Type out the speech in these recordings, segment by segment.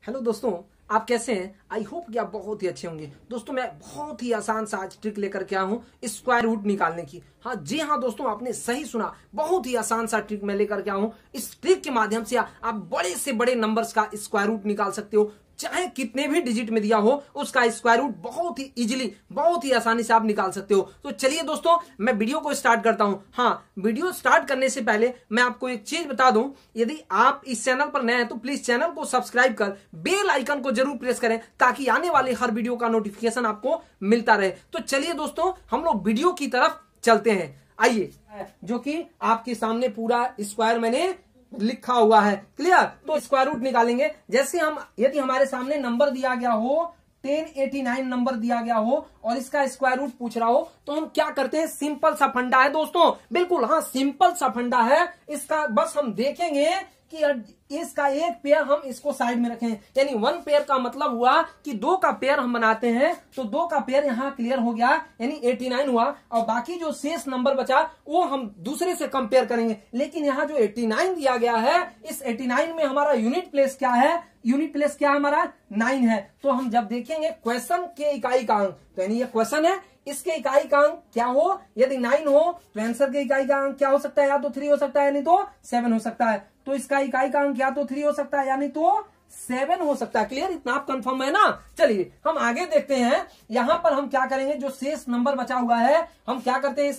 Hello दोस्तों, आप कैसे हैं? आई होप कि आप बहुत ही अच्छे होंगे। दोस्तों मैं बहुत ही आसान सा आज ट्रिक लेकर के आया हूँ स्क्वायर रूट निकालने की। हाँ जी हाँ दोस्तों, आपने सही सुना, बहुत ही आसान सा ट्रिक मैं लेकर के आया हूँ। इस ट्रिक के माध्यम से आप बड़े से बड़े नंबर्स का स्क्वायर रूट निकाल सकते हो। चाहे कितने भी डिजिट में दिया हो उसका स्क्वायर रूट बहुत ही इजीली, बहुत ही आसानी से आप निकाल सकते हो। तो चलिए दोस्तों, मैं वीडियो को स्टार्ट करता हूं। हाँ, वीडियो स्टार्ट करने से पहले मैं आपको एक चीज बता दूं, यदि आप इस चैनल पर नए हैं तो प्लीज चैनल को सब्सक्राइब कर बेल आइकन को जरूर प्रेस करें ताकि आने वाले हर वीडियो का नोटिफिकेशन आपको मिलता रहे। तो चलिए दोस्तों, हम लोग वीडियो की तरफ चलते हैं। आइए, जो कि आपके सामने पूरा स्क्वायर मैंने लिखा हुआ है, क्लियर। तो स्क्वायर रूट निकालेंगे। जैसे हम, यदि हमारे सामने नंबर दिया गया हो 1089 नंबर दिया गया हो और इसका स्क्वायर रूट पूछ रहा हो, तो हम क्या करते हैं, सिंपल सा फंडा है दोस्तों, बिल्कुल हाँ सिंपल सा फंडा है इसका। बस हम देखेंगे कि इसका एक पेयर हम इसको साइड में रखें, यानी वन पेयर का मतलब हुआ कि दो का पेयर हम बनाते हैं, तो दो का पेयर यहाँ क्लियर हो गया, यानी 89 हुआ। और बाकी जो शेष नंबर बचा वो हम दूसरे से कंपेयर करेंगे। लेकिन यहाँ जो 89 दिया गया है, इस 89 में हमारा यूनिट प्लेस क्या है, यूनिट प्लेस क्या हमारा 9 है। तो हम जब देखेंगे क्वेश्चन के इकाई का अंक, तो यानी ये क्वेश्चन है, इसके इकाई का अंक क्या हो, यदि 9 हो तो आंसर के इकाई का अंक क्या हो सकता है, या तो 3 हो सकता है नहीं तो 7 हो सकता है। तो इसका इकाई का अंक या तो 3 हो सकता है या नहीं तो 7 हो सकता है। क्लियर, इतना आप कंफर्म है ना। चलिए हम आगे देखते हैं। यहां पर हम क्या करेंगे, जो शेष नंबर बचा हुआ है हम क्या करते हैं,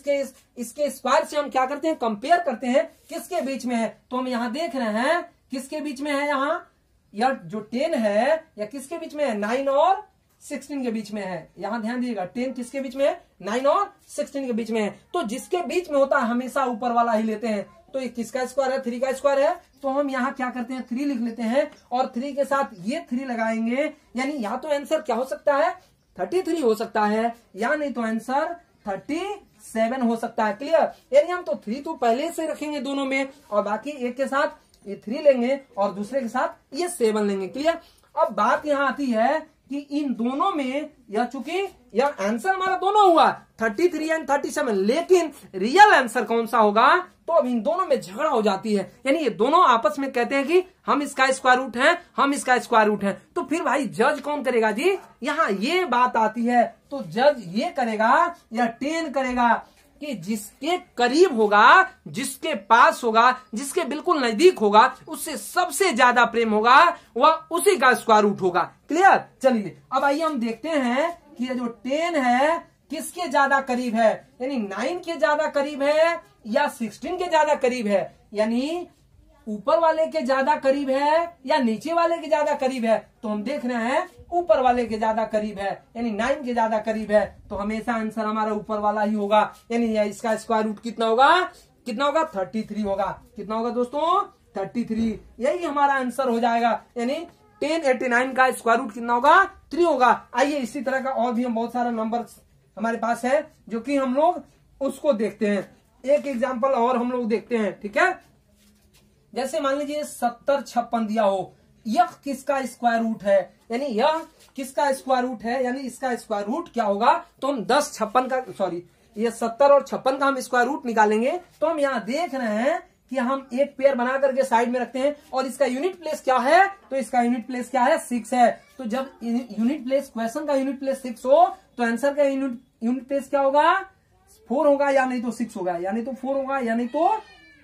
इसके स्क्वायर से हम क्या करते हैं, कंपेयर करते हैं किसके बीच में है। तो हम यहाँ देख रहे हैं किसके बीच में है, यहाँ या जो 10 है या किसके बीच में है, 9 और 16 के बीच में है। यहां ध्यान दीजिएगा, 10 किसके बीच में है, 9 और 16 के बीच में है। तो जिसके बीच में होता है हमेशा ऊपर वाला ही लेते हैं। तो ये किसका स्क्वायर है, 3 का स्क्वायर है। तो हम यहाँ क्या करते हैं, 3 लिख लेते हैं और 3 के साथ ये 3 लगाएंगे, यानी या तो आंसर क्या हो सकता है, 33 हो सकता है, या नहीं तो आंसर 37 हो सकता है। क्लियर, यानी हम तो 3 तो पहले से रखेंगे दोनों में, और बाकी एक के साथ ये 3 लेंगे और दूसरे के साथ ये 7 लेंगे। क्लियर। अब बात यहाँ आती है कि इन दोनों में, या चूंकि यह आंसर हमारा दोनों हुआ 33 एंड 37, लेकिन रियल आंसर कौन सा होगा, तो अब इन दोनों में झगड़ा हो जाती है। यानी ये दोनों आपस में कहते हैं कि हम इसका स्क्वायर रूट है, हम इसका स्क्वायर रूट है। तो फिर भाई जज कौन करेगा जी, यहाँ ये बात आती है। तो जज ये करेगा या 10 करेगा कि जिसके करीब होगा, जिसके पास होगा, जिसके बिल्कुल नजदीक होगा, उससे सबसे ज्यादा प्रेम होगा, वह उसी का स्क्वायर रूट होगा। क्लियर। चलिए अब आइए हम देखते हैं कि ये जो 10 है किसके ज्यादा करीब है, यानी 9 के ज्यादा करीब है या 16 के ज्यादा करीब है, यानी ऊपर वाले के ज्यादा करीब है या नीचे वाले के ज्यादा करीब है। तो हम देख रहे हैं ऊपर वाले के ज्यादा करीब है, यानी 9 के ज्यादा करीब है। तो हमेशा आंसर हमारा ऊपर वाला ही होगा, यानी इसका स्क्वायर रूट कितना होगा, कितना होगा, 33 होगा। कितना होगा दोस्तों, 33। यही हमारा आंसर हो जाएगा, यानी 1089 का स्क्वायर रूट कितना होगा, 3 होगा। आइए इसी तरह का और भी हम बहुत सारा नंबर हमारे पास है जो कि हम लोग उसको देखते हैं। एक एग्जाम्पल और हम लोग देखते हैं, ठीक है। जैसे मान लीजिए 7056 दिया हो, यह किसका स्क्वायर रूट है, यानी यह किसका स्क्वायर रूट है, यानी इसका स्क्वायर रूट क्या होगा। तो हम 1056 का, सॉरी ये 70 और 56 का हम स्क्वायर रूट निकालेंगे। तो हम यहाँ देख रहे हैं कि हम एक पेयर बना करके साइड में रखते हैं, और इसका यूनिट प्लेस क्या है, तो इसका यूनिट प्लेस क्या है, 6 है। तो जब यूनिट प्लेस, क्वेश्चन का यूनिट प्लेस 6 हो तो आंसर का यूनिट प्लेस क्या होगा, 4 होगा, या नहीं तो 6 होगा, या नहीं तो 4 होगा, या नहीं तो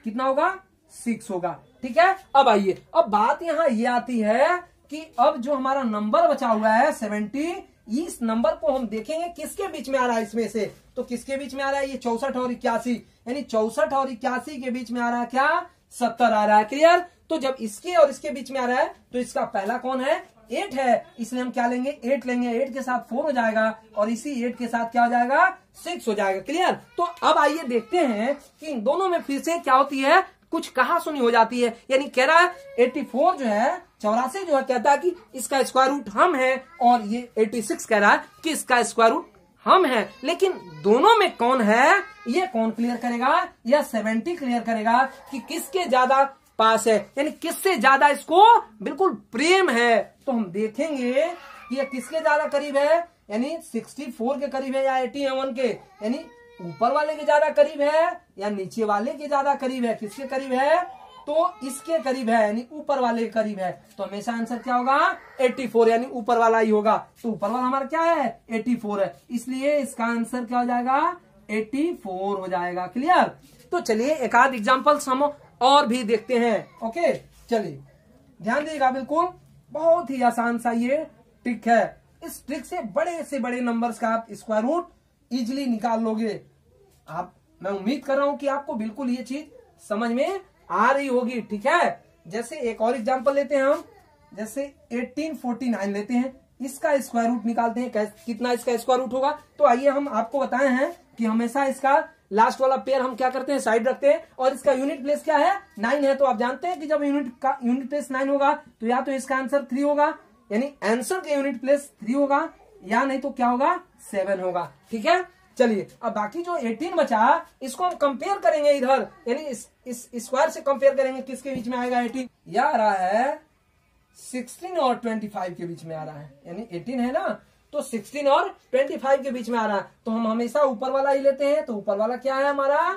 कितना होगा, 6 होगा। ठीक है। अब आइए, अब बात यहाँ ये आती है कि अब जो हमारा नंबर बचा हुआ है 70, इस नंबर को हम देखेंगे किसके बीच में आ रहा है इसमें से। तो किसके बीच में आ रहा है, ये 64 और 81, यानी 64 और 81 के बीच में आ रहा है क्या, 70 आ रहा है। क्लियर। तो जब इसके और इसके बीच में आ रहा है तो इसका पहला कौन है, 8 है, इसलिए हम क्या लेंगे, 8 लेंगे। 8 के साथ 4 हो जाएगा और इसी 8 के साथ क्या हो जाएगा, 6 हो जाएगा। क्लियर। तो अब आइए देखते हैं कि इन दोनों में फिर से क्या होती है, कुछ कहा सुनी हो जाती है। यानी कह रहा है 84 जो है, 84 जो है कहता है कि इसका स्क्वायर रूट हम है, और ये 86 कह रहा है कि इसका स्क्वायर रूट हम है। लेकिन दोनों में कौन है, ये कौन क्लियर करेगा, या 70 क्लियर करेगा कि किसके ज्यादा पास है, यानी किससे ज्यादा इसको बिल्कुल प्रेम है। तो हम देखेंगे कि ये किसके ज्यादा करीब है, यानी 64 के करीब है या 81 के, यानी ऊपर वाले के ज्यादा करीब है या नीचे वाले के ज्यादा करीब है, किसके करीब है, तो इसके करीब है यानी ऊपर वाले के करीब है, तो हमेशा आंसर क्या होगा 84 यानी ऊपर वाला ही होगा। तो ऊपर वाला हमारा क्या है 84 है, इसलिए इसका आंसर क्या हो जाएगा 84 हो जाएगा। क्लियर। तो चलिए एक आध एग्जाम्पल्स हम और भी देखते हैं। ओके चलिए ध्यान दीजिएगा, बिल्कुल बहुत ही आसान सा ये ट्रिक है। इस ट्रिक से बड़े नंबर्स का आप स्क्वायर रूट इजिली निकाल लोगे। मैं उम्मीद कर रहा हूं कि आपको बिल्कुल ये चीज समझ में आ रही होगी। ठीक है, जैसे एक और एग्जांपल लेते हैं हम, जैसे 1849 लेते हैं, इसका स्क्वायर रूट निकालते हैं। कितना इसका स्क्वायर रूट होगा, तो आइए हम आपको बताए हैं कि हमेशा इसका लास्ट वाला पेयर हम क्या करते हैं साइड रखते हैं, और इसका यूनिट प्लेस क्या है 9 है। तो आप जानते हैं कि जब यूनिट प्लेस 9 होगा तो या तो इसका आंसर 3 होगा, यानी आंसर का यूनिट प्लेस 3 होगा, या नहीं तो क्या होगा 7 होगा। ठीक है, चलिए अब बाकी जो 18 बचा इसको हम कंपेयर करेंगे इधर, यानी इस स्क्वायर से कंपेयर करेंगे। किसके बीच में आएगा 18, यह आ रहा है 16 और 25 के बीच में आ रहा है, यानी 18 है ना, तो 16 और 25 के बीच में आ रहा है। तो हम हमेशा ऊपर वाला ही लेते हैं, तो ऊपर वाला क्या है हमारा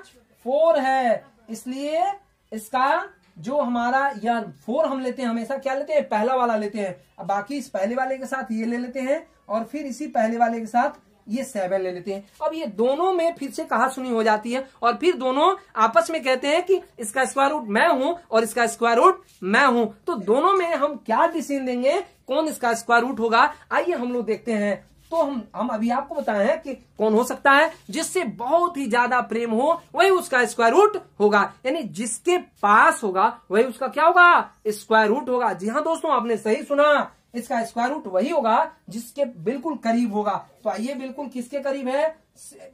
4 है, इसलिए इसका जो हमारा यह 4 हम लेते हैं, हमेशा क्या लेते हैं पहला वाला लेते हैं। अब बाकी इस पहले वाले के साथ ये ले लेते हैं, और फिर इसी पहले वाले के साथ ये 7 ले लेते हैं। अब ये दोनों में फिर से कहा सुनी हो जाती है, और फिर दोनों आपस में कहते हैं कि इसका स्क्वायर रूट मैं हूं और इसका स्क्वायर रूट मैं हूं। तो दोनों में हम क्या डिसीजन देंगे, कौन इसका स्क्वायर रूट होगा, आइए हम लोग देखते हैं। तो हम अभी आपको बताए हैं कि कौन हो सकता है, जिससे बहुत ही ज्यादा प्रेम हो वही उसका स्क्वायर रूट होगा, यानी जिसके पास होगा वही उसका क्या होगा स्क्वायर रूट होगा। जी हाँ दोस्तों, आपने सही सुना, इसका स्क्वायर रूट वही होगा जिसके बिल्कुल करीब होगा। तो आइए बिल्कुल किसके करीब है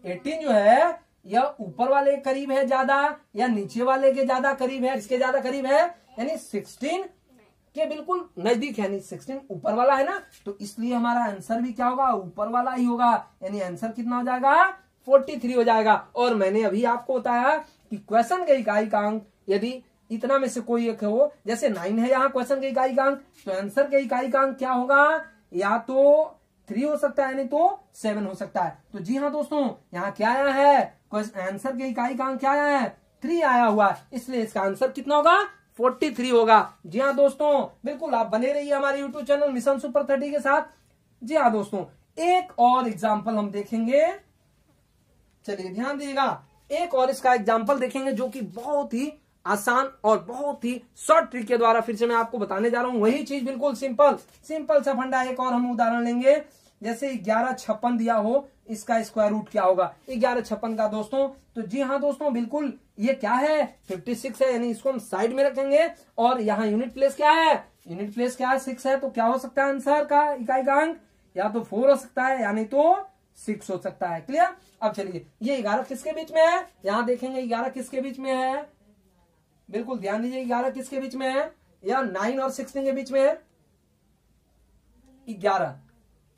18 जो है, यह ऊपर वाले के करीब है ज्यादा या नीचे वाले के ज्यादा करीब है, इसके ज्यादा करीब है, यानी 16 के बिल्कुल नजदीक है, यानी 16 ऊपर वाला है ना, तो इसलिए हमारा आंसर भी क्या होगा ऊपर वाला ही होगा, यानी आंसर कितना हो जाएगा 43 हो जाएगा। और मैंने अभी आपको बताया कि क्वेश्चन का इकाई का अंक यदि इतना में से कोई एक हो, जैसे 9 है यहाँ क्वेश्चन के इकाई का अंक, तो आंसर के इकाई का अंक क्या होगा, या तो 3 हो सकता है, नहीं तो 7 हो सकता है। तो जी हाँ दोस्तों, यहाँ क्या आया है, आंसर के इकाई का अंक क्या आया है 3 आया हुआ है, इसलिए इसका आंसर कितना होगा 43 होगा। जी हाँ दोस्तों, बिल्कुल आप बने रहिए हमारे यूट्यूब चैनल मिशन सुपर 30 के साथ। जी हाँ दोस्तों, एक और एग्जाम्पल हम देखेंगे, चलिए ध्यान दीजिएगा, एक और इसका एग्जाम्पल देखेंगे जो कि बहुत ही आसान और बहुत ही शॉर्ट ट्रिक के द्वारा फिर से मैं आपको बताने जा रहा हूं, वही चीज बिल्कुल सिंपल सा फंडा। एक और हम उदाहरण लेंगे, जैसे 1156 दिया हो, इसका स्क्वायर रूट क्या होगा 1156 का दोस्तों। तो जी हाँ दोस्तों, बिल्कुल ये क्या है 56 है, यानी इसको हम साइड में रखेंगे, और यहाँ यूनिट प्लेस क्या है 6 है, तो क्या हो सकता है आंसर का इकाई का अंक, या तो 4 हो सकता है, यानी तो 6 हो सकता है। क्लियर। अब चलिए ये 11 किसके बीच में है, यहाँ देखेंगे 11 किसके बीच में है, बिल्कुल ध्यान दीजिए 11 किसके बीच में है, या 9 और 16 के बीच में है 11।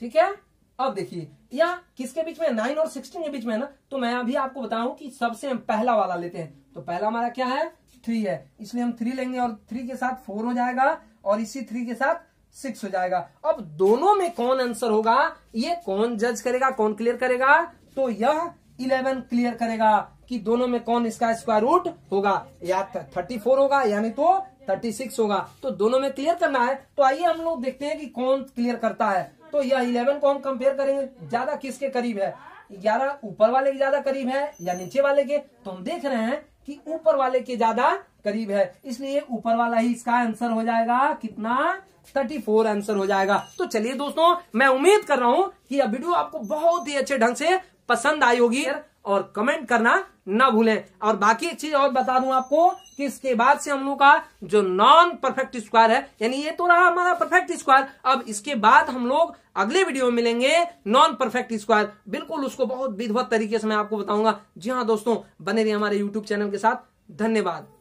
ठीक है, अब देखिए या किसके बीच में 9 और 16 के बीच में है ना, तो मैं अभी आपको बताऊं कि सबसे हम पहला वाला लेते हैं। तो पहला हमारा क्या है 3 है, इसलिए हम 3 लेंगे, और 3 के साथ 4 हो जाएगा, और इसी 3 के साथ 6 हो जाएगा। अब दोनों में कौन आंसर होगा, ये कौन जज करेगा, कौन क्लियर करेगा, तो यह 11 क्लियर करेगा कि दोनों में कौन इसका स्क्वायर रूट होगा, या 34 होगा, यानी तो 36 होगा। तो दोनों में क्लियर करना है, तो आइए हम लोग देखते हैं कि कौन क्लियर करता है। तो यह 11 को हम कंपेयर करेंगे, ज्यादा किसके करीब है, 11 ऊपर वाले के ज्यादा करीब है या नीचे वाले के, तो हम देख रहे हैं कि ऊपर वाले के ज्यादा करीब है, इसलिए ऊपर वाला ही इसका आंसर हो जाएगा, कितना 34 आंसर हो जाएगा। तो चलिए दोस्तों, मैं उम्मीद कर रहा हूं कि यह वीडियो आपको बहुत ही अच्छे ढंग से पसंद आई होगी, और कमेंट करना ना भूलें। और बाकी एक चीज और बता दूं आपको कि इसके बाद से हम लोग का जो नॉन परफेक्ट स्क्वायर है, यानी ये तो रहा हमारा परफेक्ट स्क्वायर, अब इसके बाद हम लोग अगले वीडियो में मिलेंगे नॉन परफेक्ट स्क्वायर, बिल्कुल उसको बहुत विधिवत तरीके से मैं आपको बताऊंगा। जी हाँ दोस्तों, बने रहिए हमारे यूट्यूब चैनल के साथ। धन्यवाद।